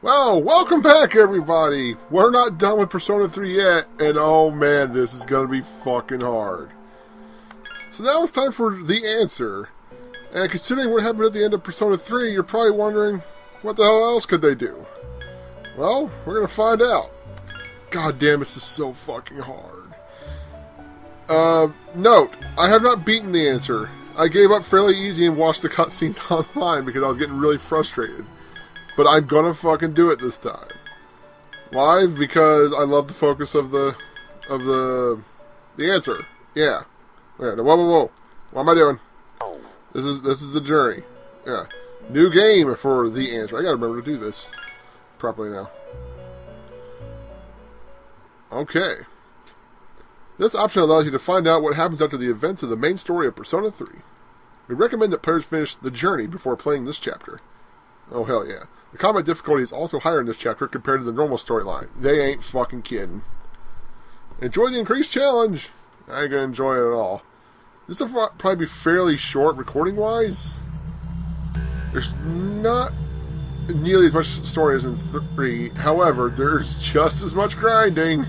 Well, welcome back, everybody. We're not done with Persona 3 yet, and oh man, this is gonna be fucking hard. So now it's time for the answer. And considering what happened at the end of Persona 3, you're probably wondering, what the hell else could they do? Well, we're gonna find out. God damn, this is so fucking hard. Note, I have not beaten the answer. I gave up fairly easy and watched the cutscenes online because I was getting really frustrated. But I'm gonna fucking do it this time. Why? Because I love the focus of the answer. Yeah. Yeah. Whoa. What am I doing? This is the journey. Yeah. New game for the answer. I gotta remember to do this properly now. Okay. This option allows you to find out what happens after the events of the main story of Persona 3. We recommend that players finish the journey before playing this chapter. Oh, hell yeah. The combat difficulty is also higher in this chapter compared to the normal storyline. They ain't fucking kidding. Enjoy the increased challenge! I ain't gonna enjoy it at all. This will probably be fairly short recording-wise. There's not nearly as much story as in 3. However, there's just as much grinding.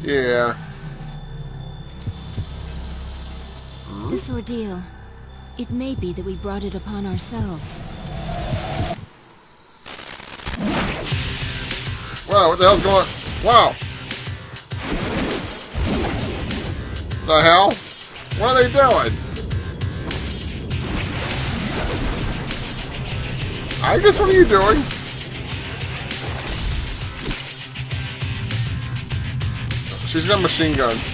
Yeah. This ordeal. It may be that we brought it upon ourselves. Wow, what the hell's going on? Wow. The hell? What are they doing? Aigis, what are you doing? She's got machine guns.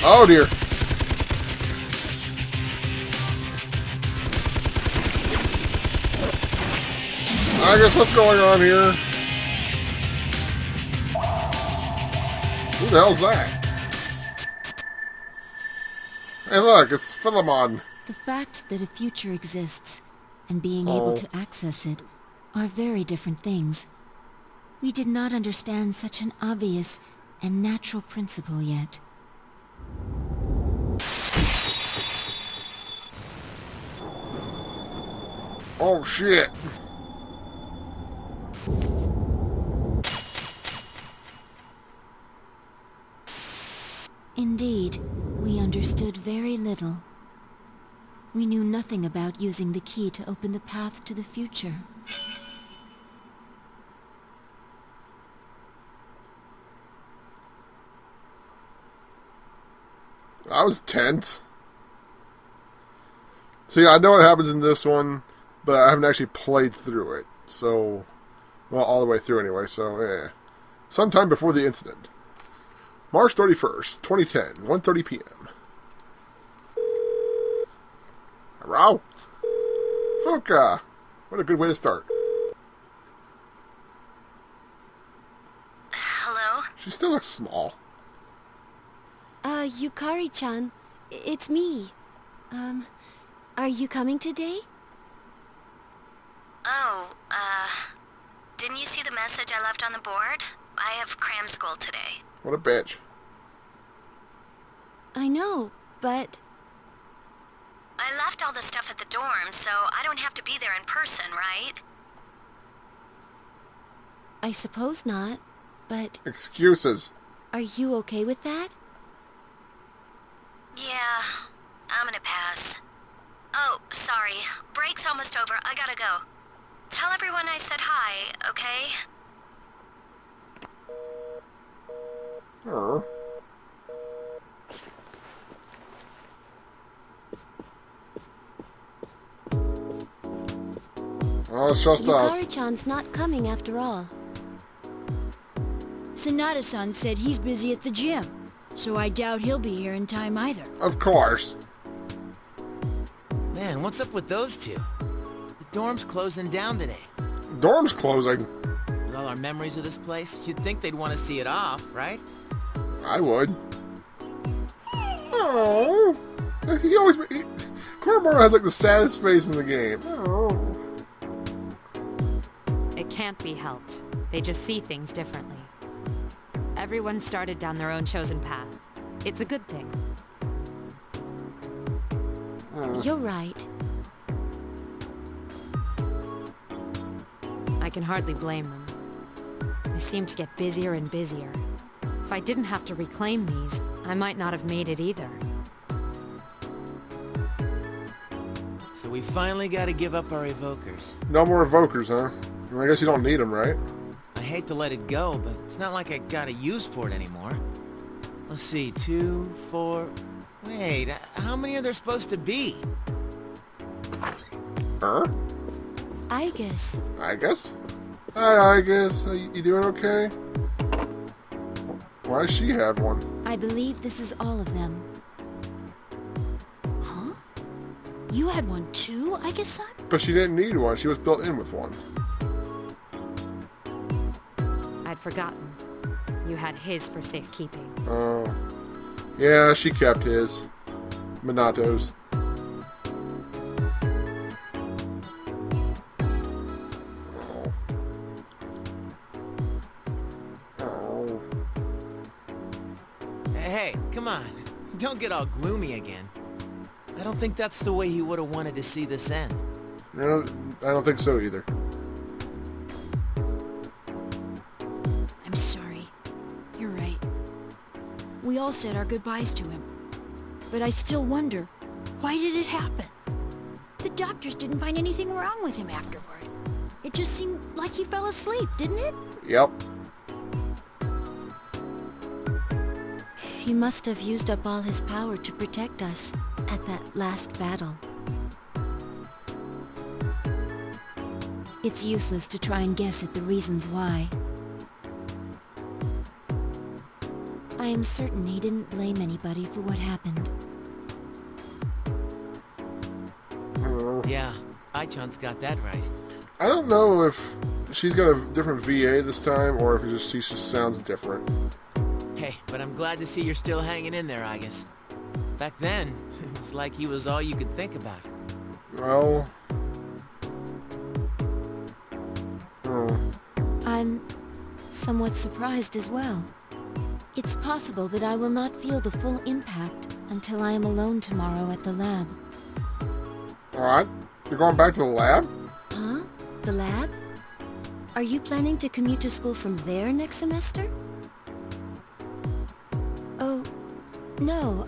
Oh dear. I guess what's going on here? Who the hell's that? Hey look, it's Philemon. The fact that a future exists and being able to access it are very different things. We did not understand such an obvious and natural principle yet. Oh shit. Indeed, we understood very little. We knew nothing about using the key to open the path to the future. I was tense. See, I know what happens in this one, but I haven't actually played through it. So, well, all the way through anyway, so, yeah. Sometime before the incident. March 31st, 2010, 1:30 p.m. Hello? Fuka! What a good way to start. Hello? She still looks small. Yukari-chan, it's me. Are you coming today? Oh, didn't you see the message I left on the board? I have cram school today. What a bitch. I know, but... I left all the stuff at the dorm, so I don't have to be there in person, right? I suppose not, but... Excuses. Are you okay with that? Yeah, I'm gonna pass. Oh, sorry. Break's almost over. I gotta go. Tell everyone I said hi, okay? Oh. Oh, it's just us. Yukari-chan's not coming after all. Sonata-san said he's busy at the gym, so I doubt he'll be here in time either. Of course. Man, what's up with those two? The dorm's closing down today. Dorm's closing. With all our memories of this place, you'd think they'd want to see it off, right? I would. Oh, he always. Kuromura has like the saddest face in the game. Oh. It can't be helped. They just see things differently. Everyone started down their own chosen path. It's a good thing. You're right. I can hardly blame them. They seem to get busier and busier. If I didn't have to reclaim these, I might not have made it either. So we finally gotta give up our evokers. No more evokers, huh? I guess you don't need them, right? I hate to let it go, but it's not like I got a use for it anymore. Let's see, 2, 4... Wait, how many are there supposed to be? Aigis. Aigis? Hi, Aigis. You doing okay? Why does she have one? I believe this is all of them. Huh? You had one too, Aigis-san? But she didn't need one. She was built in with one. I'd forgotten. You had his for safekeeping. Oh. Yeah, she kept his. Minato's. Oh. Oh. Hey, come on. Don't get all gloomy again. I don't think that's the way you would have wanted to see this end. No, I don't think so either. I'm sorry. You're right. We all said our goodbyes to him. But I still wonder, why did it happen? The doctors didn't find anything wrong with him afterward. It just seemed like he fell asleep, didn't it? Yep. He must have used up all his power to protect us at that last battle. It's useless to try and guess at the reasons why. I am certain he didn't blame anybody for what happened. Yeah, Ai-chan's got that right. I don't know if she's got a different VA this time or if she just sounds different. Hey, but I'm glad to see you're still hanging in there, Aigis. Back then, it was like he was all you could think about. Well... Oh. I'm somewhat surprised as well. It's possible that I will not feel the full impact until I am alone tomorrow at the lab. What? You're going back to the lab? Huh? The lab? Are you planning to commute to school from there next semester? Oh, no,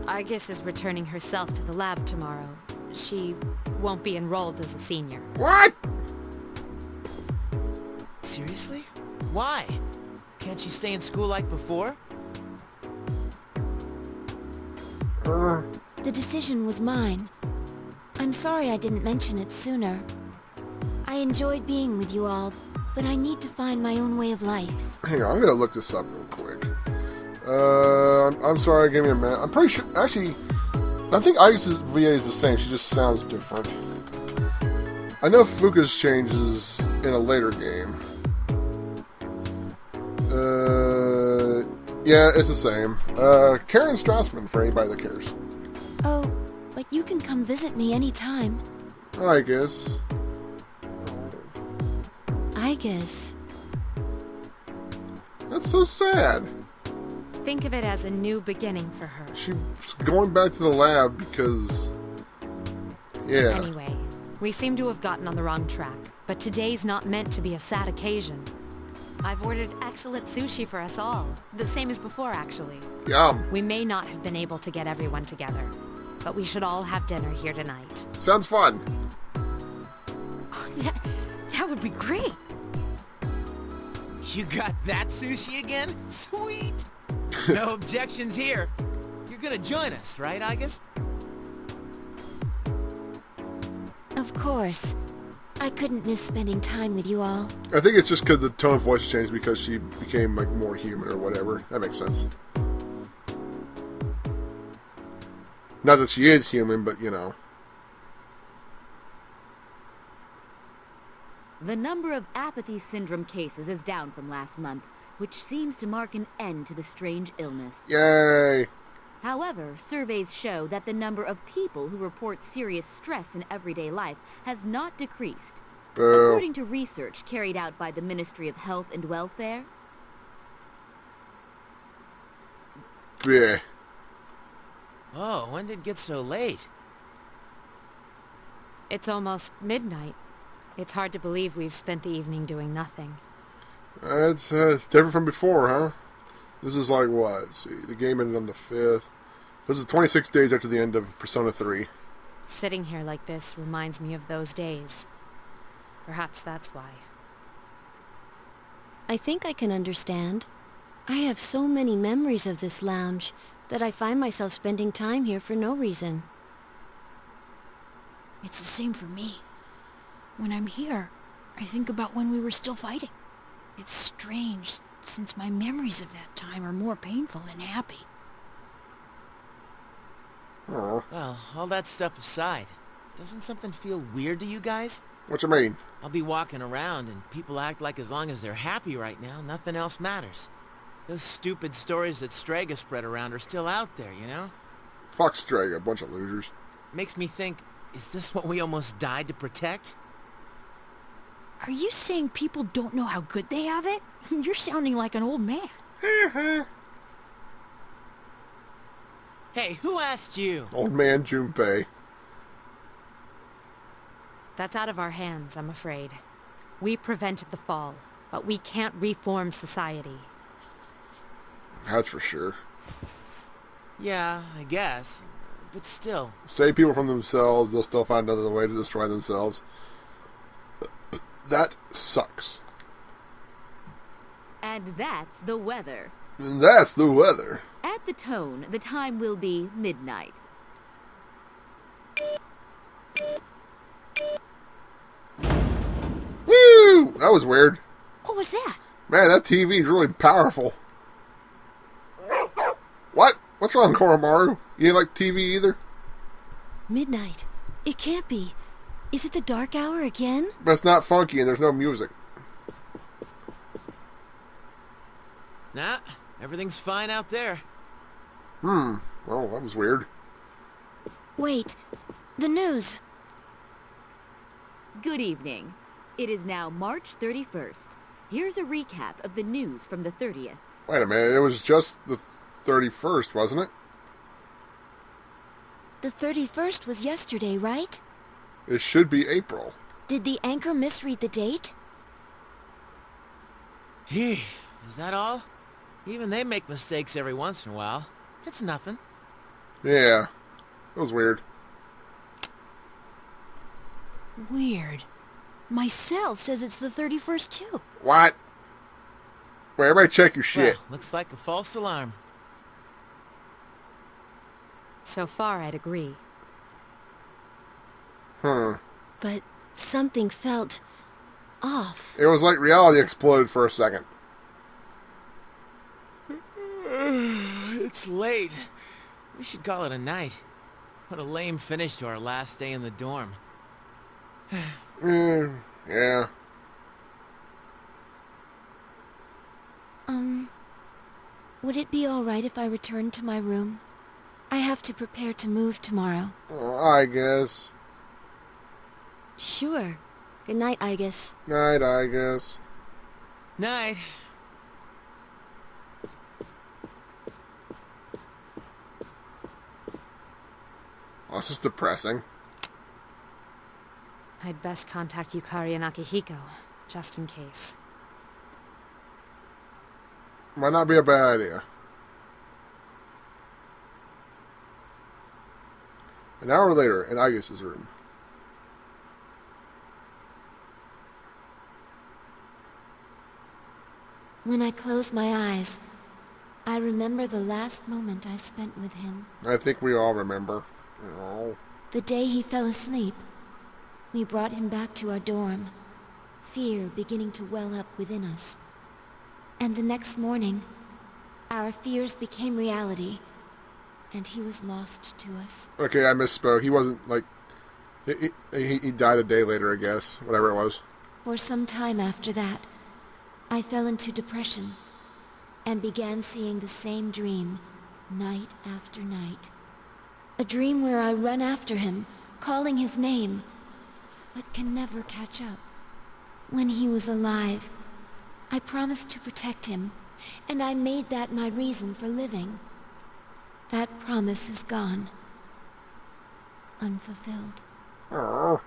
Aigis is returning herself to the lab tomorrow. She won't be enrolled as a senior. What? Seriously? Why? Can't she stay in school like before? The decision was mine. I'm sorry I didn't mention it sooner. I enjoyed being with you all, but I need to find my own way of life. Hang on, I'm gonna look this up real quick. I'm sorry, give me a minute. I'm pretty sure, actually, I think Aigis' VA is the same, she just sounds different. I know Fuka's changes in a later game. Yeah, it's the same. Karen Strassman, for anybody that cares. Oh, but you can come visit me anytime. I guess. Aigis. That's so sad. Think of it as a new beginning for her. She's going back to the lab because... Yeah. Anyway, we seem to have gotten on the wrong track, but today's not meant to be a sad occasion. I've ordered excellent sushi for us all. The same as before, actually. Yum. We may not have been able to get everyone together, but we should all have dinner here tonight. Sounds fun. That would be great. You got that sushi again? Sweet! No objections here. You're gonna join us, right, Aigis? Of course. I couldn't miss spending time with you all. I think it's just because the tone of voice changed because she became like more human or whatever. That makes sense. Not that she is human, but you know. The number of apathy syndrome cases is down from last month, which seems to mark an end to the strange illness. Yay! However, surveys show that the number of people who report serious stress in everyday life has not decreased. Boo. According to research carried out by the Ministry of Health and Welfare, Yeah. Oh, when did it get so late? It's almost midnight. It's hard to believe we've spent the evening doing nothing. It's different from before, huh? This is like what? Let's see, the game ended on the 5th. This is 26 days after the end of Persona 3. Sitting here like this reminds me of those days. Perhaps that's why. I think I can understand. I have so many memories of this lounge that I find myself spending time here for no reason. It's the same for me. When I'm here, I think about when we were still fighting. It's strange, since my memories of that time are more painful than happy. Oh, Well, all that stuff aside, doesn't something feel weird to you guys? what you mean? I'll be walking around and people act like as long as they're happy right now, nothing else matters. Those stupid stories that Strega spread around are still out there, you know? Fuck Strega, a bunch of losers. Makes me think, is this what we almost died to protect? Are you saying people don't know how good they have it? You're sounding like an old man. Hey, who asked you? Old man Junpei. That's out of our hands, I'm afraid. We prevented the fall, but we can't reform society. That's for sure. Yeah, I guess. But still. Save people from themselves, they'll still find another way to destroy themselves. That sucks. And that's the weather. And that's the weather. At the tone, the time will be midnight. Woo! That was weird. What was that? Man, that TV's really powerful. What? What's wrong, Koromaru? You ain't like TV either? Midnight. It can't be. Is it the dark hour again? But it's not funky and there's no music. Nah, everything's fine out there. Well, that was weird. Wait. The news. Good evening. It is now March 31st. Here's a recap of the news from the 30th. Wait a minute, it was just the 31st, wasn't it? The 31st was yesterday, right? It should be April. Did the anchor misread the date? Is that all? Even they make mistakes every once in a while. It's nothing. Yeah, it was weird. Weird. My cell says it's the 31st too. What? Wait, everybody check your shit. Well, looks like a false alarm. So far, I'd agree. But something felt off. It was like reality exploded for a second. It's late. We should call it a night. What a lame finish to our last day in the dorm. Yeah. Would it be alright if I returned to my room? I have to prepare to move tomorrow. I guess. Sure. Good night, Aigis. Night, I guess. Night. Oh, this is depressing. I'd best contact Yukari and Akihiko, just in case. Might not be a bad idea. An hour later, in Aigis' room. When I close my eyes, I remember the last moment I spent with him. I think we all remember. Oh. The day he fell asleep, we brought him back to our dorm, fear beginning to well up within us. And the next morning, our fears became reality, and he was lost to us. Okay, I misspoke. He wasn't, like... He died a day later, I guess. Whatever it was. For some time after that, I fell into depression, and began seeing the same dream, night after night. A dream where I run after him, calling his name, but can never catch up. When he was alive, I promised to protect him, and I made that my reason for living. That promise is gone. Unfulfilled. Oh.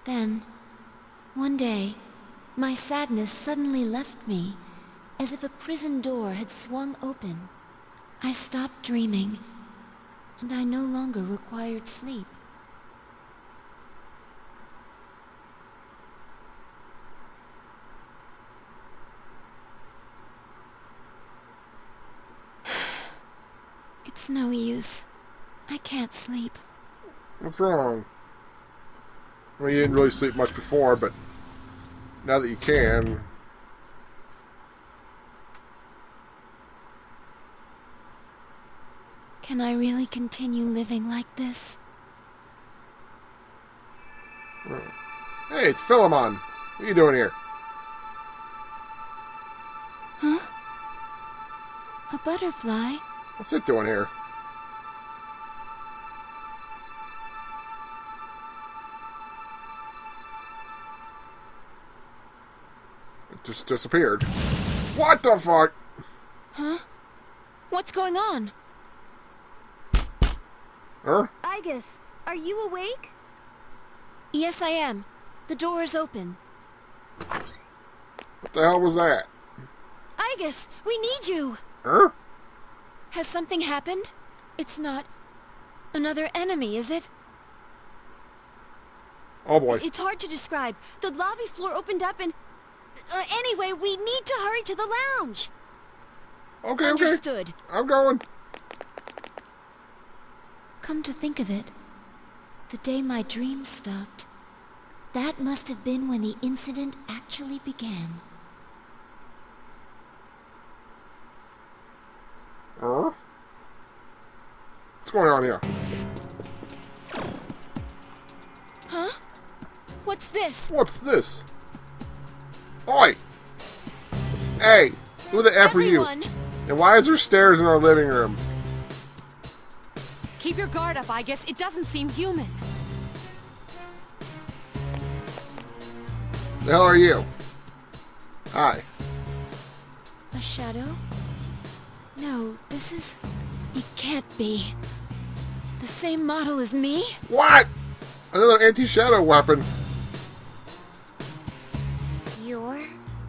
Then, one day, my sadness suddenly left me, as if a prison door had swung open. I stopped dreaming, and I no longer required sleep. It's no use. I can't sleep. What's wrong? I mean, you didn't really sleep much before, but now that you can... Can I really continue living like this? Hey, it's Philemon. What are you doing here? Huh? A butterfly? What's it doing here? It just disappeared. What the fuck? Huh? What's going on? Huh? Aigis, are you awake? Yes, I am. The door is open. What the hell was that? Aigis, we need you! Huh? Has something happened? It's not another enemy, is it? Oh boy. It's hard to describe. The lobby floor opened up and... anyway, we need to hurry to the lounge. Okay, Understood. okay. I'm going. Come to think of it, the day my dream stopped, that must have been when the incident actually began. Huh? What's going on here? Huh? What's this? What's this? Oi! Hey! Who the F are you? Everyone! And why is there stairs in our living room? Keep your guard up, Aigis. It doesn't seem human. The hell are you? Hi. A shadow? No, this is... It can't be. The same model as me? What? Another anti-shadow weapon. You're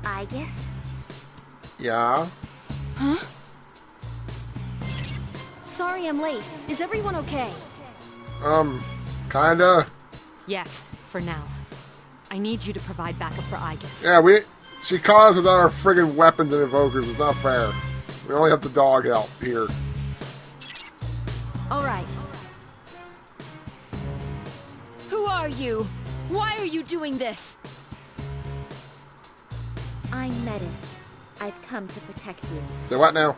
Aigis? Yeah? Huh? Sorry I'm late. Is everyone okay? Kinda. Yes, for now. I need you to provide backup for Aigis. Yeah, she caught us without our friggin' weapons and invokers. It's not fair. We only have the dog help here. All right. Who are you? Why are you doing this? I'm Metis. I've come to protect you. Say what now?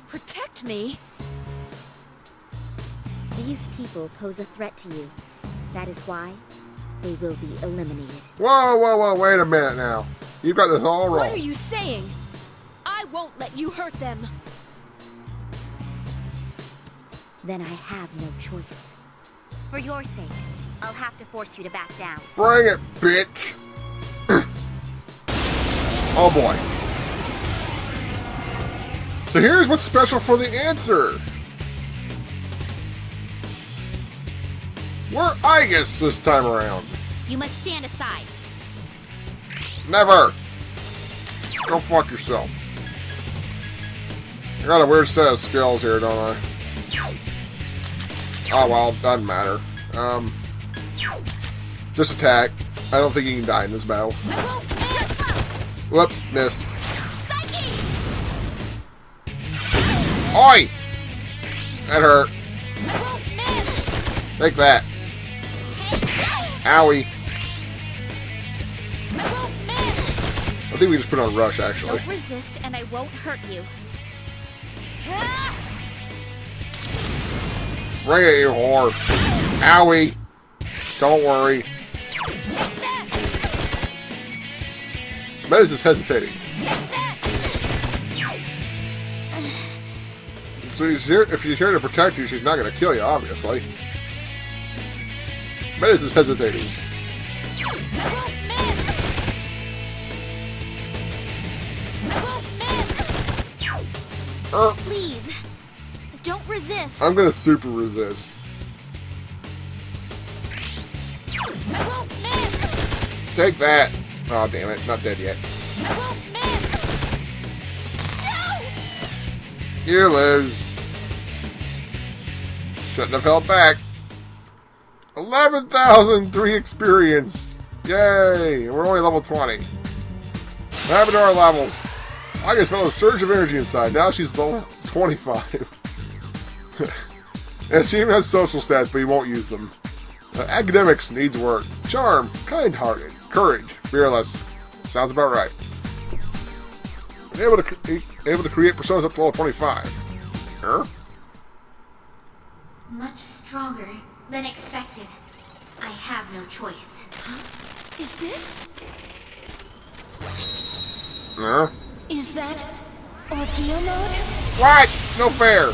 Protect me? These people pose a threat to you. That is why they will be eliminated. Whoa, whoa, whoa, wait a minute now. You've got this all wrong. What are you saying? I won't let you hurt them. Then I have no choice. For your sake, I'll have to force you to back down. Bring it, bitch. Oh boy. So here's what's special for the answer. We're Aigis this time around. You must stand aside. Never. Go fuck yourself. I got a weird set of skills here, don't I? Oh well, doesn't matter. Just attack. I don't think he can die in this battle. Whoops, missed. Oi! That hurt. Take that. Owie. I think we just put on rush, actually. Don't resist and I won't hurt you. Bring it, you whore. Owie. Don't worry. Metis is hesitating. So if she's here to protect you, she's not going to kill you, obviously. Metis is hesitating. Please, don't resist. I'm going to super resist. I won't miss! Take that! Oh, damn it. Not dead yet. I won't miss! You lose. Shouldn't have held back. 11,003 experience. Yay! We're only level 20. What happened to our levels? I just felt a surge of energy inside. Now she's level 25. And she even has social stats, but he won't use them. Academics needs work. Charm, kind-hearted, courage, fearless. Sounds about right. And able to create personas up to level 25. Huh? Much stronger than expected. I have no choice. Is this? Huh? Is that Ordeal mode? What? No fair.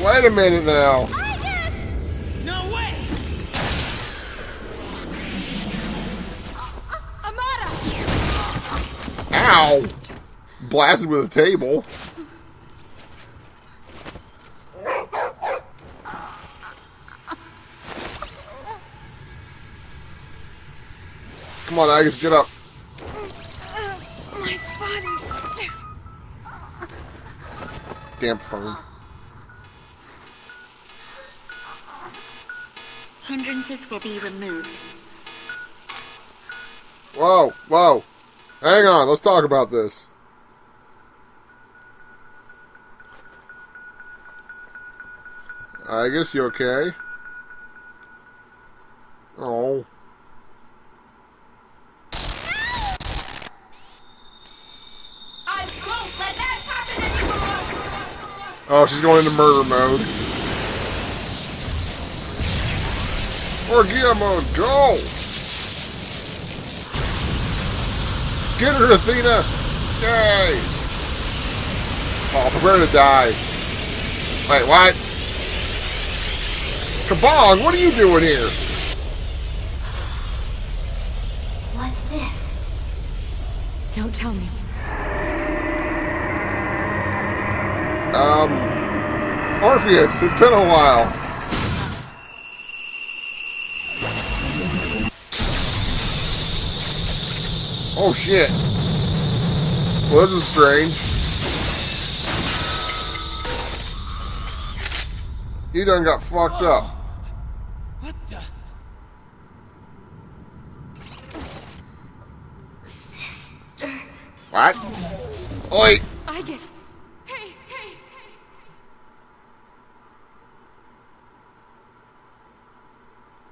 Wait a minute now. Aigis! No way! Amada! Ow! Blasted with a table. Come on, Aigis, get up. My body. Damn phone. Hindrances will be removed. Whoa, whoa. Hang on, let's talk about this. Aigis, you okay? Oh. I won't let that happen anymore! Oh, she's going into murder mode. Orgia mode, go! Get her, Athena! Yay! Oh, prepare to die. Wait, what? Kabong, what are you doing here? What's this? Don't tell me. Orpheus, it's been a while. Oh shit. Well, this is strange. You done got fucked up. What the? What? Oi! Aigis! Hey, hey!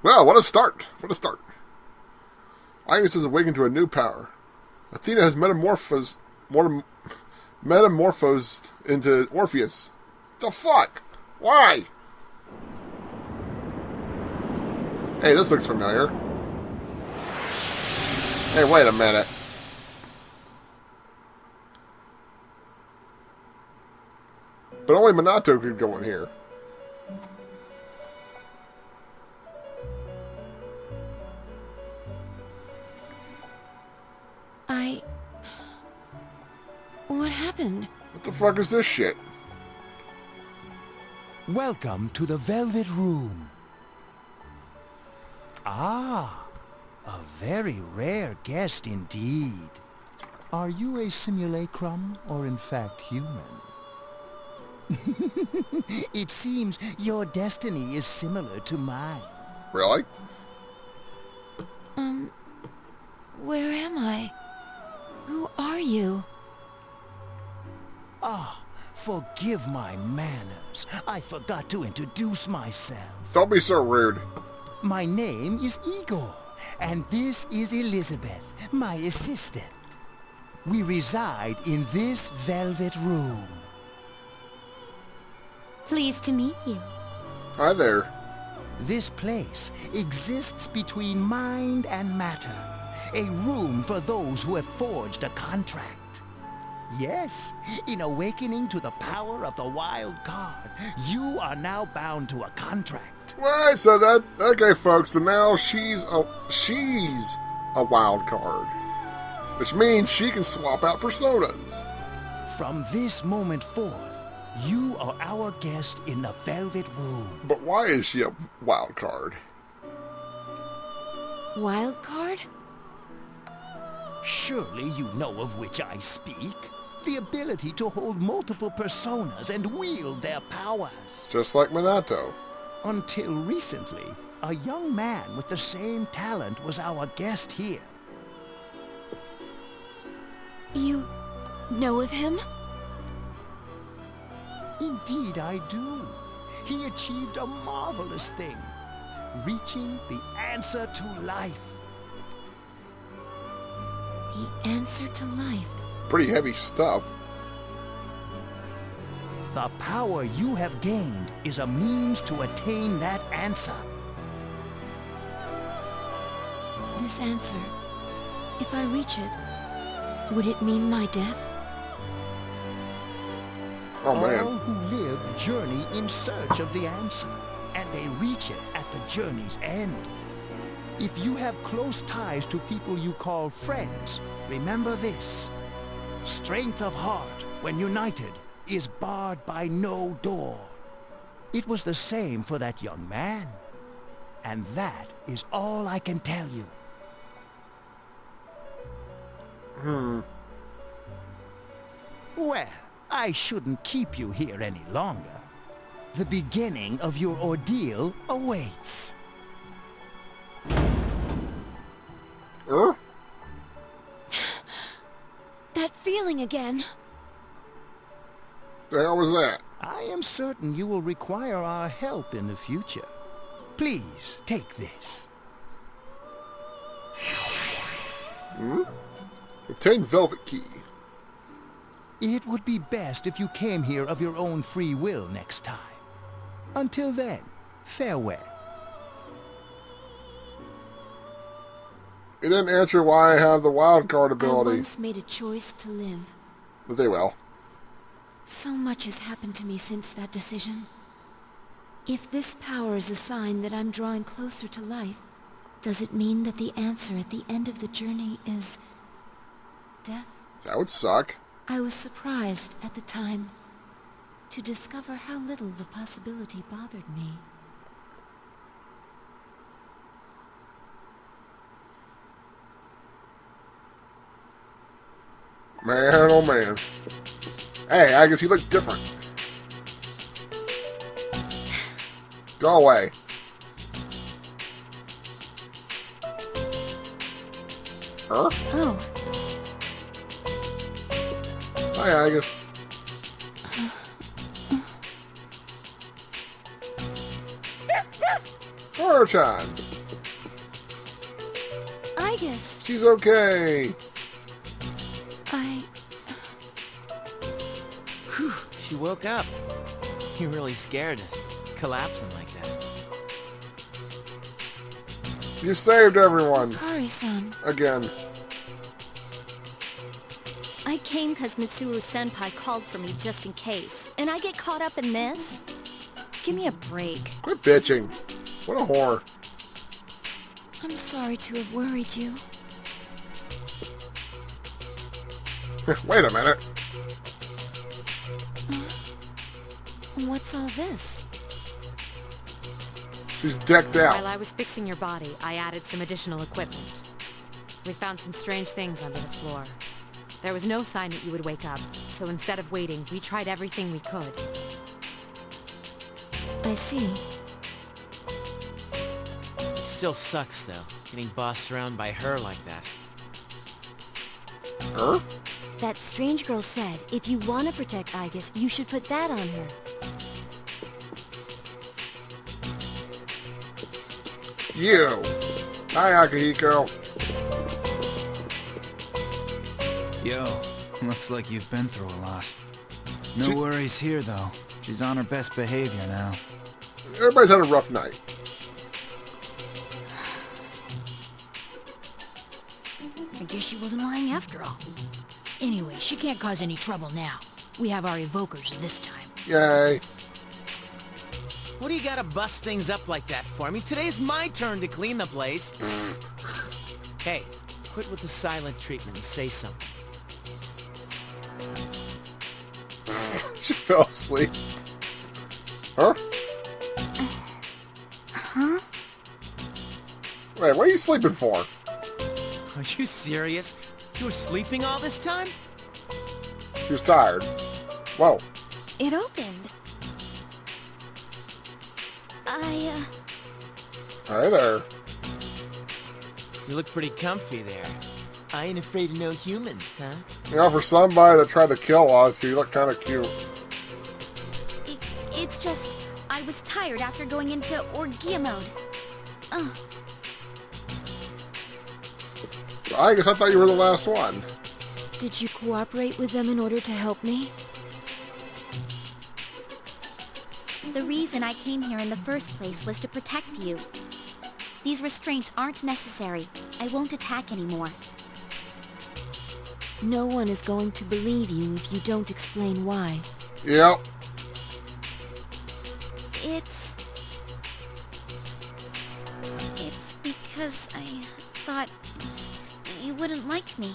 Well, what a start. What a start. Aigis has awakened to a new power. Athena has metamorphosed into Orpheus. The fuck? Why? Hey, this looks familiar. Hey, wait a minute. But only Minato could go in here. What happened? What the fuck is this shit? Welcome to the Velvet Room. Ah, a very rare guest indeed. Are you a simulacrum or in fact human? It seems your destiny is similar to mine. Really? Where am I? Who are you? Ah, forgive my manners. I forgot to introduce myself. Don't be so rude. My name is Igor, and this is Elizabeth, my assistant. We reside in this velvet room. Pleased to meet you. Hi there. This place exists between mind and matter, a room for those who have forged a contract. Yes, in awakening to the power of the wild card, you are now bound to a contract. Right, so that okay, folks. So now she's a wild card, which means she can swap out personas. From this moment forth, You are our guest in the Velvet Room. But why is she a wild card? Wild card? Surely you know of which I speak. The ability to hold multiple personas and wield their powers. Just like Minato. Until recently, a young man with the same talent was our guest here. You know of him? Indeed I do. He achieved a marvelous thing, reaching the answer to life. The answer to life. Pretty heavy stuff. The power you have gained is a means to attain that answer. This answer, if I reach it, would it mean my death? Oh man. All who live journey in search of the answer, and they reach it at the journey's end. If you have close ties to people you call friends, remember this. Strength of heart, when united, is barred by no door. It was the same for that young man. And that is all I can tell you. Well, I shouldn't keep you here any longer. The beginning of your ordeal awaits. That feeling again. The hell was that? I am certain you will require our help in the future. Please, take this. Obtain Velvet Key. It would be best if you came here of your own free will next time. Until then, farewell. It didn't answer why I have the wild card I ability. once made a choice to live. But they will. So much has happened to me since that decision. If this power is a sign that I'm drawing closer to life, does it mean that the answer at the end of the journey is death? That would suck. I was surprised at the time to discover how little the possibility bothered me. Man, oh man. Hey, I guess you look different. Go away. Huh? Oh, Hi, Aigis. Horror-chan. Aigis, She's okay. She woke up. You really scared us, collapsing like that. You saved everyone. Kari-san. Again. I came because Mitsuru-senpai called for me just in case, and I get caught up in this? Give me a break. Quit bitching. What a whore. I'm sorry to have worried you. Wait a minute. What's all this? She's decked out. While I was fixing your body, I added some additional equipment. We found some strange things under the floor. There was no sign that you would wake up, so instead of waiting, we tried everything we could. I see. It still sucks, though, getting bossed around by her like that. Her? That strange girl said, if you want to protect Aigis, you should put that on her. You. Hi, Akihiko. Yo, looks like you've been through a lot. No worries here, though. She's on her best behavior now. Everybody's had a rough night. I guess she wasn't lying after all. Anyway, she can't cause any trouble now. We have our evokers this time. Yay. What do you gotta bust things up like that for? I mean, today's my turn to clean the place. Hey, quit with the silent treatment and say something. She fell asleep. Huh? Huh? Wait, what are you sleeping for? Are you serious? You were sleeping all this time? She was tired. Whoa. It opened. Hey there. You look pretty comfy there. I ain't afraid of no humans, huh? You know, for somebody that tried to kill us, you look kind of cute. It's just, I was tired after going into orgia mode. I guess I thought you were the last one. Did you cooperate with them in order to help me? The reason I came here in the first place was to protect you. These restraints aren't necessary. I won't attack anymore. No one is going to believe you if you don't explain why. Yep. It's because I thought you wouldn't like me.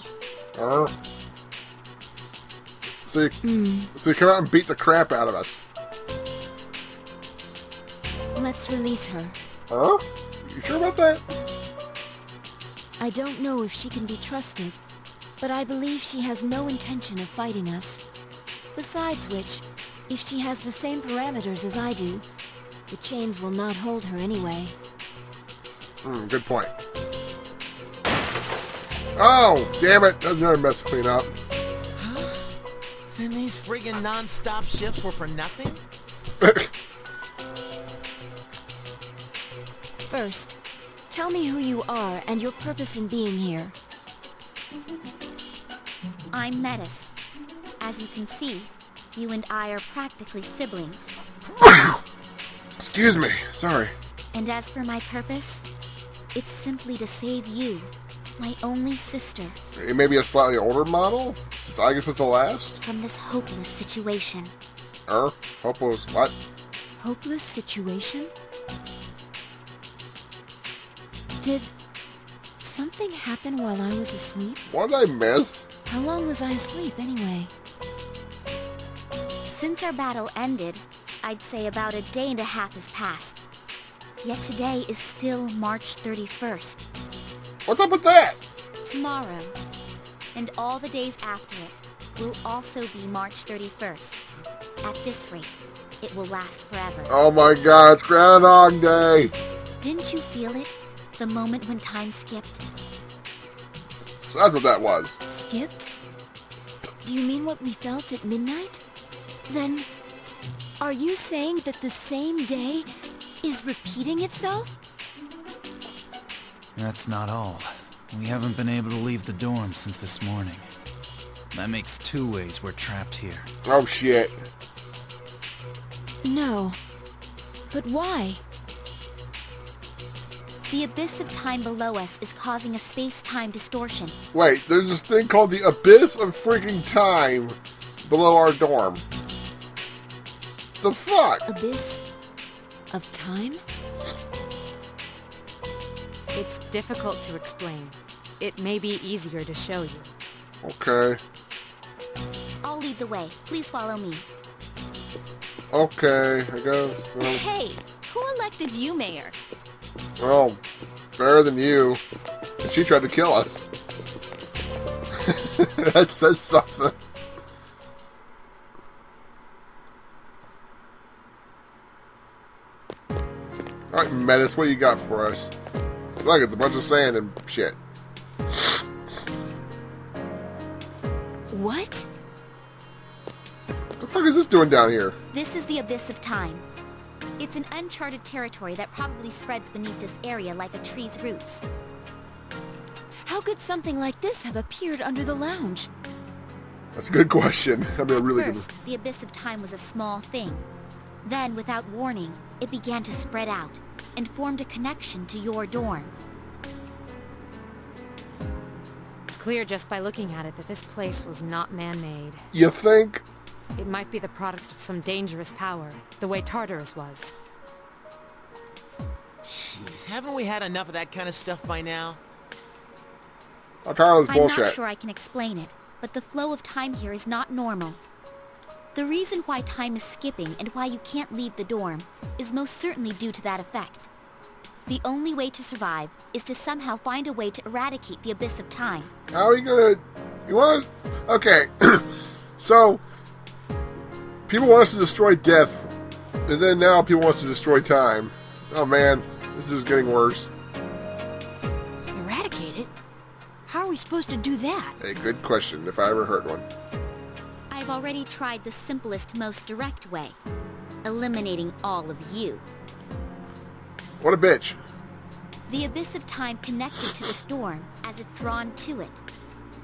So you come out and beat the crap out of us. Let's release her. Huh? You sure about that? I don't know if she can be trusted, but I believe she has no intention of fighting us. Besides which, if she has the same parameters as I do, the chains will not hold her anyway. Good point. Oh, damn it. That's another mess to clean up. Huh? Then these friggin' non-stop shifts were for nothing? First, tell me who you are and your purpose in being here. I'm Metis. As you can see, you and I are practically siblings. Excuse me. Sorry. And as for my purpose, it's simply to save you, my only sister, You may be a slightly older model, since Aigis was the last. from this hopeless situation. Hopeless what? Hopeless situation? Did something happen while I was asleep? What did I miss? How long was I asleep anyway? Since our battle ended, I'd say about a day and a half has passed. Yet today is still March 31st. What's up with that? Tomorrow, and all the days after it, will also be March 31st. At this rate, it will last forever. Oh my god, it's Groundhog Day. Didn't you feel it? The moment when time skipped? So that's what that was. Skipped? Do you mean what we felt at midnight? Then, are you saying that the same day is repeating itself? That's not all. We haven't been able to leave the dorm since this morning. That makes 2 ways we're trapped here. Oh shit. No. But why? The abyss of time below us is causing a space-time distortion. Wait, there's this thing called the abyss of freaking time below our dorm. The fuck? Abyss of time? It's difficult to explain. It may be easier to show you. Okay. I'll lead the way. Please follow me. Okay, I guess. Hey, who elected you mayor? Well, better than you. And she tried to kill us. That says something. Alright, Metis, what do you got for us? Look, it's a bunch of sand and shit. What? What the fuck is this doing down here? This is the abyss of time. It's an uncharted territory that probably spreads beneath this area like a tree's roots. How could something like this have appeared under the lounge? That's a good question. That'd be a really First, the abyss of time was a small thing. Then, without warning, it began to spread out and formed a connection to your dorm. It's clear just by looking at it that this place was not man-made. You think? It might be the product of some dangerous power, the way Tartarus was. Jeez, haven't we had enough of that kind of stuff by now? I'm tired of this I'm bullshit. not sure I can explain it, but the flow of time here is not normal. The reason why time is skipping and why you can't leave the dorm is most certainly due to that effect. The only way to survive is to somehow find a way to eradicate the abyss of time. How are you gonna... You want to... Okay. So, people want us to destroy death, and then now people want us to destroy time. Oh man, this is just getting worse. Eradicate it? How are we supposed to do that? A good question, if I ever heard one. I've already tried the simplest, most direct way. Eliminating all of you. What a bitch. The abyss of time connected to the storm, as if drawn to it.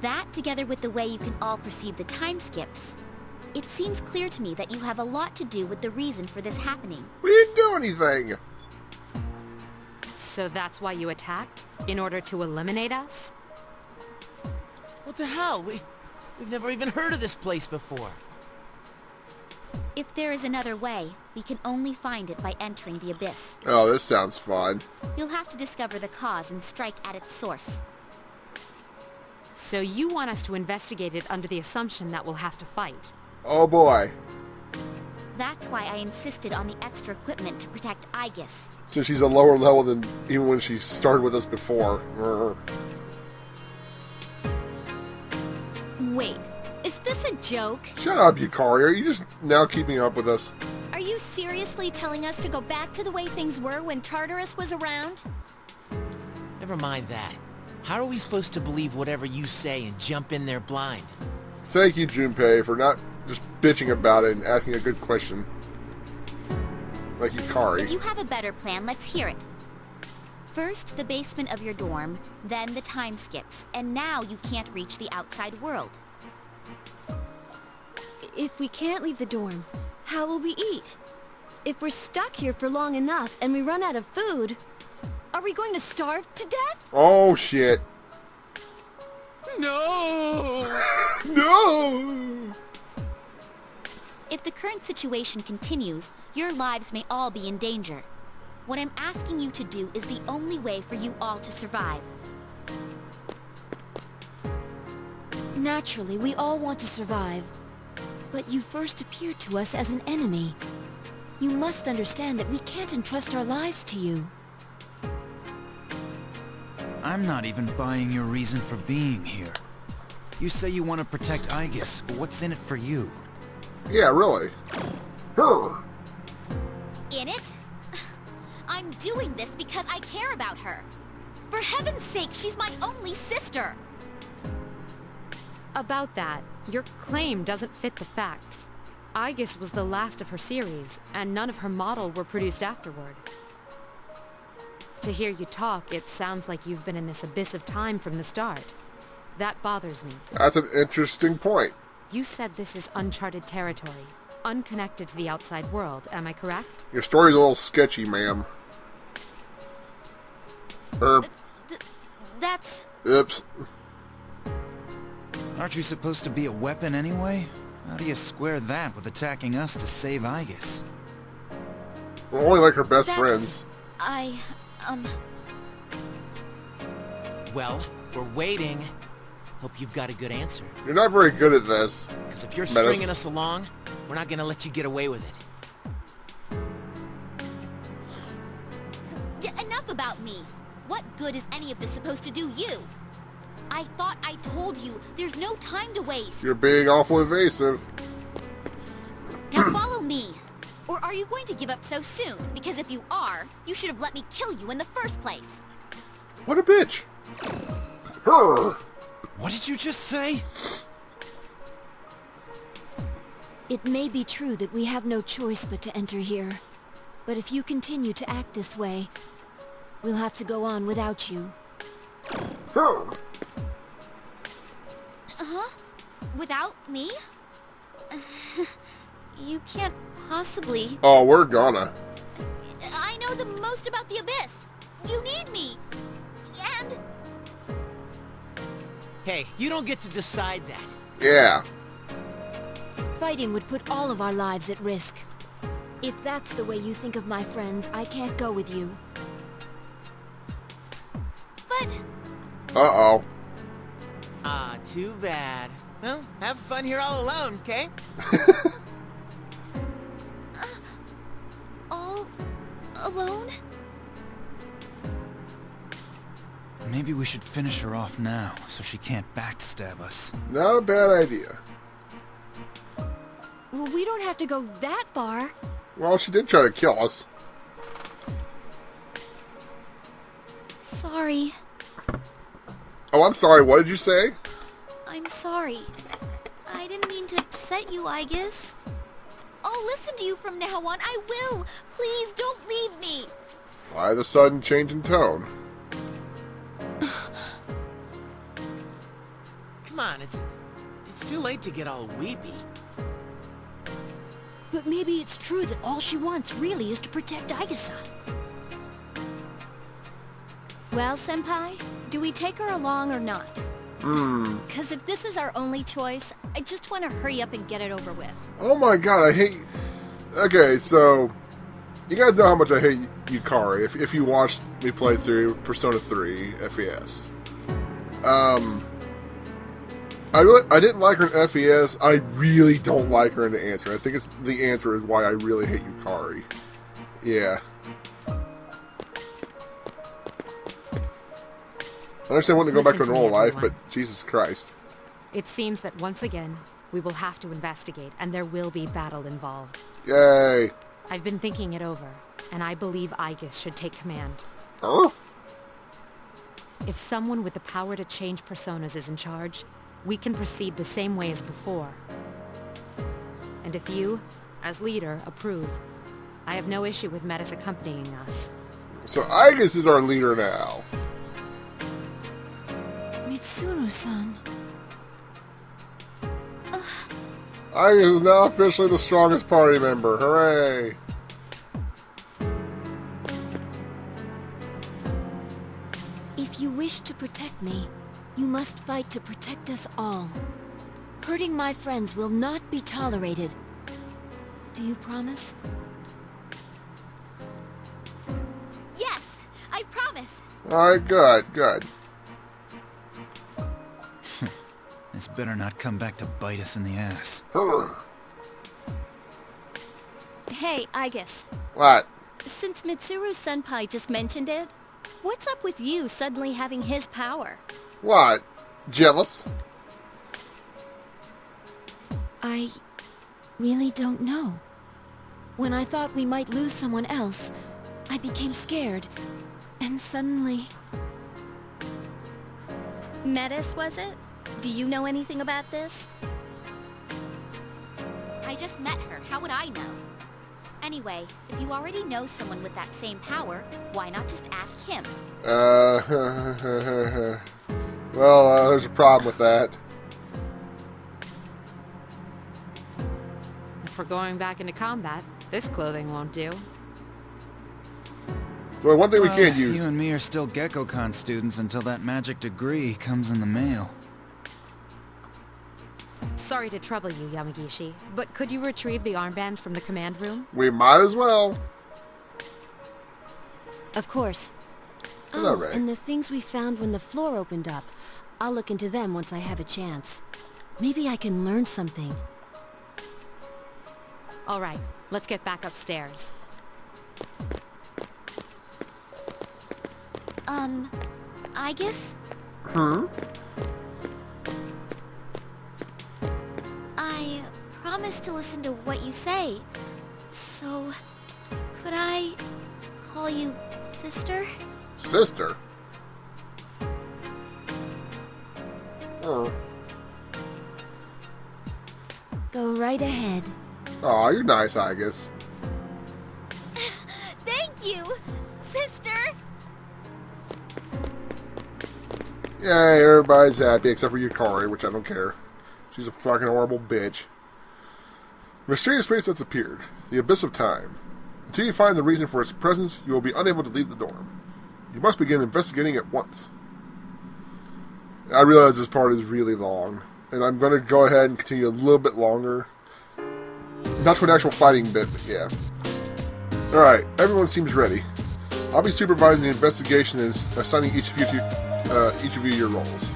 That, together with the way you can all perceive the time skips, it seems clear to me that you have a lot to do with the reason for this happening. We didn't do anything. So that's why you attacked? In order to eliminate us? What the hell? We've never even heard of this place before. If there is another way, we can only find it by entering the abyss. Oh, this sounds fun. You'll have to discover the cause and strike at its source. So you want us to investigate it under the assumption that we'll have to fight? Oh boy. That's why I insisted on the extra equipment to protect Aigis. So she's a lower level than even when she started with us before. Wait, is this a joke? Shut up, Yukari. Are you just now keeping up with us? Are you seriously telling us to go back to the way things were when Tartarus was around? Never mind that. How are we supposed to believe whatever you say and jump in there blind? Thank you, Junpei, for not just bitching about it and asking a good question. Like Yukari. If you have a better plan, let's hear it. First, the basement of your dorm, then the time skips, and now you can't reach the outside world. If we can't leave the dorm, how will we eat? If we're stuck here for long enough and we run out of food, are we going to starve to death? Oh, shit. No! No! If the current situation continues, your lives may all be in danger. What I'm asking you to do is the only way for you all to survive. Naturally, we all want to survive. But you first appeared to us as an enemy. You must understand that we can't entrust our lives to you. I'm not even buying your reason for being here. You say you want to protect Aigis, but what's in it for you? Yeah, really. Her. In it? I'm doing this because I care about her. For heaven's sake, she's my only sister! About that, your claim doesn't fit the facts. Aigis was the last of her series, and none of her model were produced afterward. To hear you talk, it sounds like you've been in this abyss of time from the start. That bothers me. That's an interesting point. You said this is uncharted territory, unconnected to the outside world, am I correct? Your story's a little sketchy, ma'am. That's... Oops. Aren't you supposed to be a weapon anyway? How do you square that with attacking us to save Aigis? We're only like her best friends. Well, we're waiting. Hope you've got a good answer. You're not very good at this. Because if you're Menace. stringing us along, we're not gonna let you get away with it. Enough about me. What good is any of this supposed to do you? I thought I told you, there's no time to waste. You're being awful evasive. Now follow me. Or are you going to give up so soon? Because if you are, you should have let me kill you in the first place. What a bitch. Her. What did you just say? It may be true that we have no choice but to enter here. But if you continue to act this way, we'll have to go on without you. Her. Huh? Without me? You can't possibly... Oh, we're gonna. I know the most about the abyss. You need me. And... Hey, you don't get to decide that. Yeah. Fighting would put all of our lives at risk. If that's the way you think of my friends, I can't go with you. But... Uh-oh. Ah, too bad. Well, have fun here all alone, okay? Maybe we should finish her off now, so she can't backstab us. Not a bad idea. Well, we don't have to go that far. Well, she did try to kill us. Sorry. Oh, I'm sorry. What did you say? I'm sorry. I didn't mean to upset you, Aigis. I'll listen to you from now on. I will. Please don't leave me. Why the sudden change in tone? Come on, it's too late to get all weepy. But maybe it's true that all she wants really is to protect Aigis-san. Well, Senpai, do we take her along or not? Because if this is our only choice, I just want to hurry up and get it over with. Oh my god, I hate... Okay, so... You guys know how much I hate Yukari if you watched me play through Persona 3 FES. I didn't like her in FES. I really don't like her in the answer. I think it's the answer is why I really hate Yukari. Yeah. I understand wanting to go back to normal life, but Jesus Christ. It seems that once again, we will have to investigate, and there will be battle involved. Yay. I've been thinking it over, and I believe Aigis should take command. Huh? If someone with the power to change personas is in charge, we can proceed the same way as before. And if you, as leader, approve, I have no issue with Metis accompanying us. So Aigis is our leader now. Mitsuru-san. Aigis is now officially the strongest party member. Hooray! If you wish to protect me, you must fight to protect us all. Hurting my friends will not be tolerated. Do you promise? Yes, I promise. Alright, good. This better not come back to bite us in the ass. Hey, Aigis. What? Since Mitsuru's senpai just mentioned it, what's up with you suddenly having his power? What? Jealous? I really don't know. When I thought we might lose someone else, I became scared. And suddenly... Metis, was it? Do you know anything about this? I just met her. How would I know? Anyway, if you already know someone with that same power, why not just ask him? Well, there's a problem with that. If we're going back into combat, this clothing won't do. Well, one thing we can't use. You and me are still GeckoCon students until that magic degree comes in the mail. Sorry to trouble you, Yamagishi, but could you retrieve the armbands from the command room? We might as well. Of course. Hello, Ray. And the things we found when the floor opened up. I'll look into them once I have a chance. Maybe I can learn something. All right, let's get back upstairs. Aigis? I promise to listen to what you say. So, could I call you sister? Sister? Oh. Go right ahead. Aw, you're nice, Aigis. Thank you, sister! Yay, everybody's happy except for Yukari, which I don't care. She's a fucking horrible bitch. A mysterious space that's appeared. The Abyss of Time. Until you find the reason for its presence, you will be unable to leave the dorm. You must begin investigating at once. I realize this part is really long, and I'm going to go ahead and continue a little bit longer. Not to an actual fighting bit, but yeah. Alright, everyone seems ready. I'll be supervising the investigation and assigning each of you your roles.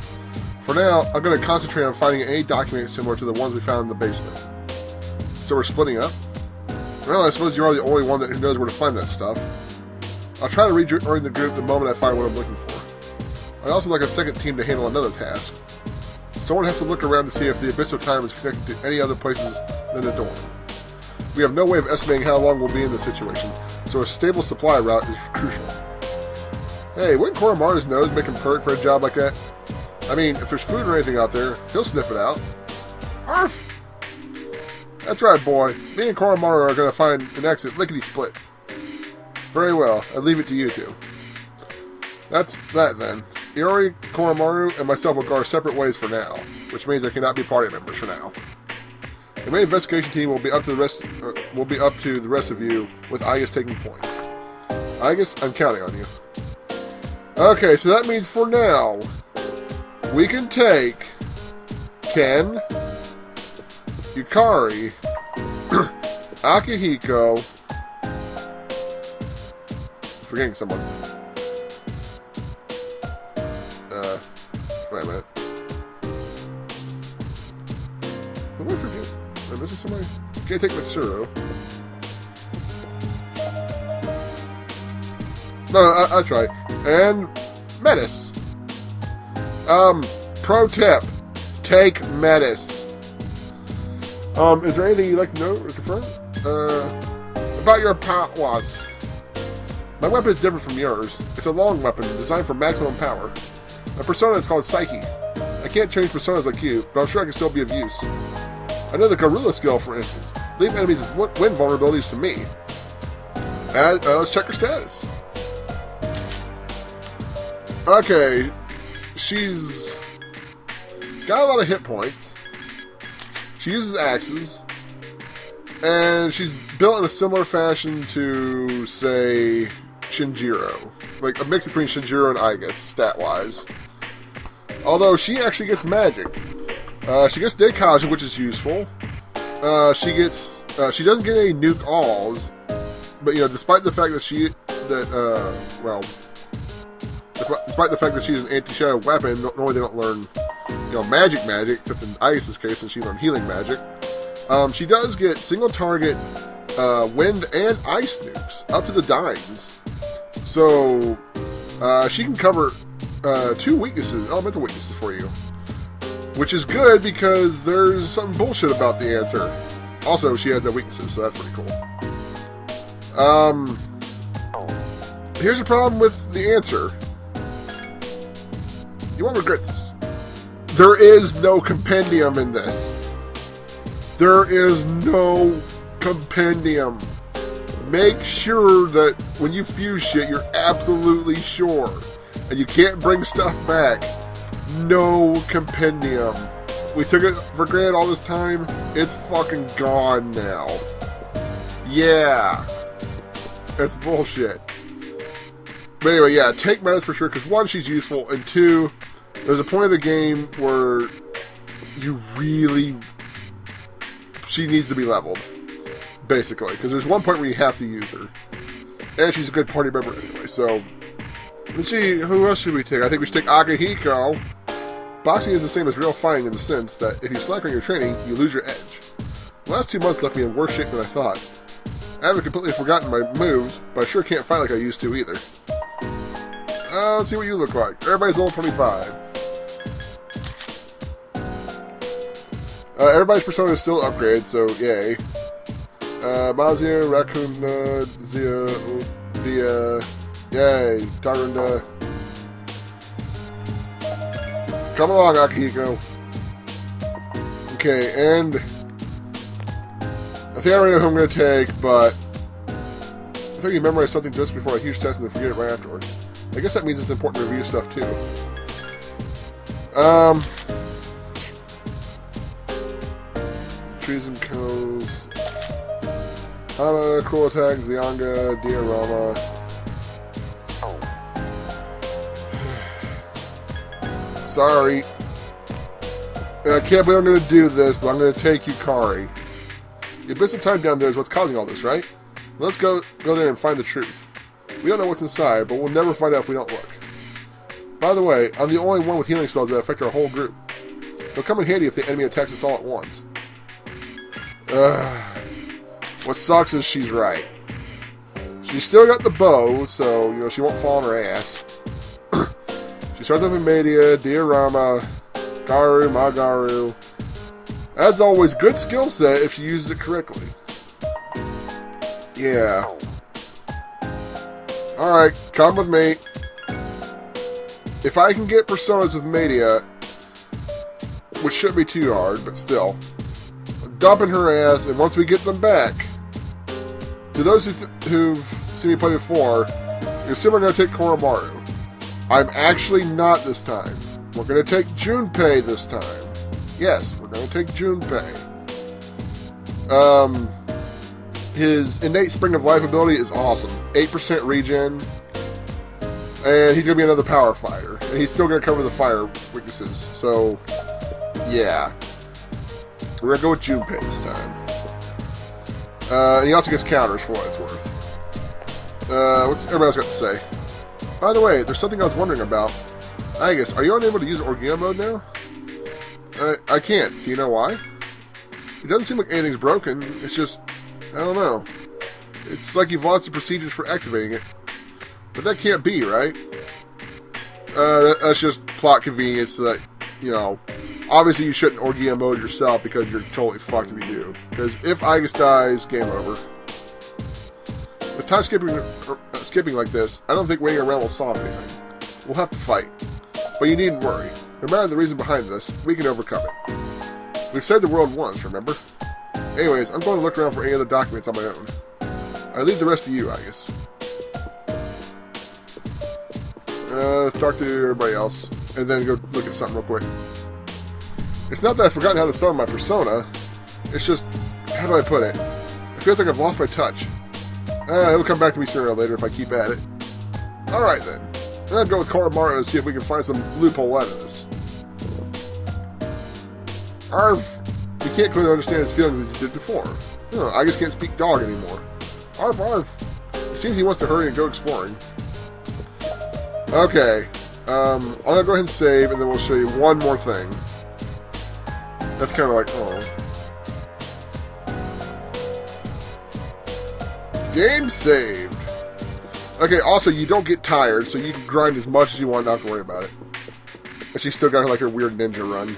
For now, I'm going to concentrate on finding any document similar to the ones we found in the basement. So we're splitting up? Well, I suppose you're the only one who knows where to find that stuff. I'll try to rejoin the group the moment I find what I'm looking for. I'd also like a second team to handle another task. Someone has to look around to see if the Abyss of Time is connected to any other places than the dorm. We have no way of estimating how long we'll be in this situation, so a stable supply route is crucial. Hey, wouldn't Koromaru's nose make him purr for a job like that? I mean, if there's food or anything out there, he'll sniff it out. Arf! That's right, boy. Me and Koromaru are going to find an exit lickety-split. Very well. I leave it to you two. That's that, then. Iori, Koromaru, and myself will go our separate ways for now, which means I cannot be party members for now. The main investigation team will be up to the rest of you, with Aigis taking point. Aigis, I'm counting on you. Okay, so that means for now, we can take Ken, Yukari, Akihiko, forgetting someone. Wait a minute. Who am I forgetting? This is somebody. Can't take Mitsuru. No, that's right. And Metis. Pro tip: take Metis. Is there anything you'd like to know or confirm? About your powers. My weapon is different from yours. It's a long weapon, designed for maximum power. My persona is called Psyche. I can't change personas like you, but I'm sure I can still be of use. I know the Gorilla skill, for instance. Leave enemies' wind vulnerabilities to me. And let's check her status. Okay, she's got a lot of hit points. She uses axes. And she's built in a similar fashion to, say, Shinjiro. Like a mix between Shinjiro and Aigis, stat-wise. Although she actually gets magic. She gets Deikaja, which is useful. She doesn't get any nuke alls, but despite the fact that despite the fact that she's an anti-shadow weapon, normally they don't learn, magic, except in Aigis' case, since she learned healing magic. She does get single target wind and ice nukes up to the dimes, so she can cover 2 weaknesses, elemental weaknesses for you. Which is good because there's something bullshit about the answer. Also, she has no weaknesses, so that's pretty cool. Here's the problem with the answer. You won't regret this. There is no compendium in this. There is no compendium. Make sure that when you fuse shit, you're absolutely sure. And you can't bring stuff back. No compendium. We took it for granted all this time. It's fucking gone now. Yeah. It's bullshit. But anyway, yeah, take Metis for sure, because 1, she's useful, and 2, there's a point of the game where she needs to be leveled. Basically. Because there's one point where you have to use her. And she's a good party member anyway, so... Let's see, who else should we take? I think we should take Akihiko. Boxing is the same as real fighting in the sense that if you slack on your training, you lose your edge. The last 2 months left me in worse shape than I thought. I haven't completely forgotten my moves, but I sure can't fight like I used to either. Let's see what you look like. Everybody's level 25. Everybody's persona is still upgraded, so yay. Mazia, Raccoon, Zia, yay, Tarunda. Come along, Akihiko. Okay, and I think I already know who I'm going to take, but I think you memorize something just before a huge test and then forget it right afterward. I guess that means it's important to review stuff too. Trees and Cones. Hana, Cruel Attack, Zyanga, Diorama. Sorry. And I can't believe I'm going to do this, but I'm going to take Yukari. The Abyss of Time down there is what's causing all this, right? Let's go there and find the truth. We don't know what's inside, but we'll never find out if we don't look. By the way, I'm the only one with healing spells that affect our whole group. They'll come in handy if the enemy attacks us all at once. What sucks is she's right. She's still got the bow, so, she won't fall on her ass. She's starts off with Media, Diorama, Garu, Magaru. As always, good skill set if you use it correctly. Yeah. Alright, come with me. If I can get personas with Media, which shouldn't be too hard, but still, I'm dumping her ass, and once we get them back, to those who've seen me play before, you're simply going to take Koromaru. I'm actually not this time. We're going to take Junpei this time. Yes, we're going to take Junpei. His innate Spring of Life ability is awesome. 8% regen. And he's going to be another power fighter. And he's still going to cover the fire weaknesses. So, yeah. We're going to go with Junpei this time. And he also gets counters for what it's worth. What's everybody else got to say? By the way, there's something I was wondering about. Aigis, are you unable to use Orgea mode now? I can't. Do you know why? It doesn't seem like anything's broken. It's just, I don't know. It's like you've lost the procedures for activating it. But that can't be, right? That's just plot convenience so that, you know, obviously you shouldn't Orgea mode yourself because you're totally fucked if you do. Because if Aigis dies, game over. With time skipping like this, I don't think waiting around will solve anything. We'll have to fight. But you needn't worry. No matter the reason behind this, we can overcome it. We've saved the world once, remember? Anyways, I'm going to look around for any other documents on my own. I leave the rest to you, Aigis. Let's talk to everybody else, and then go look at something real quick. It's not that I've forgotten how to summon my persona. It's just, how do I put it? It feels like I've lost my touch. It'll come back to me sooner or later if I keep at it. Alright then. I'll go with Koromaru and see if we can find some loophole out of this. Arv, you can't clearly understand his feelings as you did before. No, I just can't speak dog anymore. Arv, Arv. It seems he wants to hurry and go exploring. Okay. I'm gonna go ahead and save, and then we'll show you one more thing. That's kind of like, oh. Game saved. Okay, also, you don't get tired, so you can grind as much as you want, not to worry about it. And she's still got, like, her weird ninja run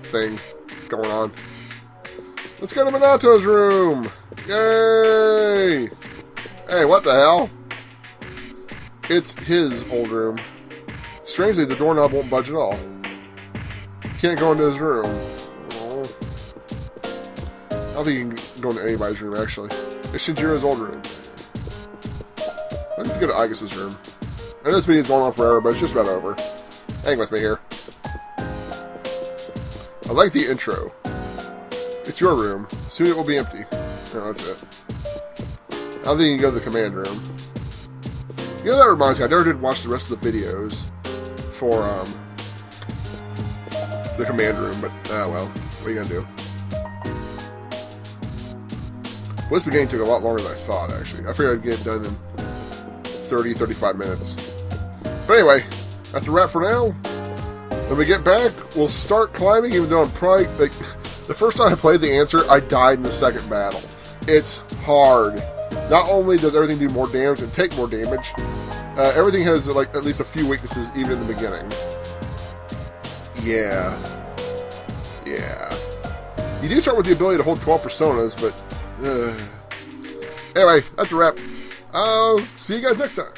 thing going on. Let's go to Minato's room! Yay! Hey, what the hell? It's his old room. Strangely, the doorknob won't budge at all. Can't go into his room. Oh. I don't think you can go into anybody's room, actually. It's Shinjiro's old room. Let's go to Aigis' room. I know this video's going on forever, but it's just about over. Hang with me here. I like the intro. It's your room. Soon it will be empty. No, that's it. I don't think you can go to the command room. You know, that reminds me, I never did watch the rest of the videos for, the command room, but, well, what are you gonna do? This beginning took a lot longer than I thought, actually. I figured I'd get it done in 30-35 minutes. But anyway, that's a wrap for now. When we get back, we'll start climbing, even though I'm probably, like, the first time I played the answer, I died in the second battle. It's hard. Not only does everything do more damage and take more damage, everything has, like, at least a few weaknesses, even in the beginning. Yeah. Yeah. You do start with the ability to hold 12 personas, but... Anyway, that's a wrap. See you guys next time.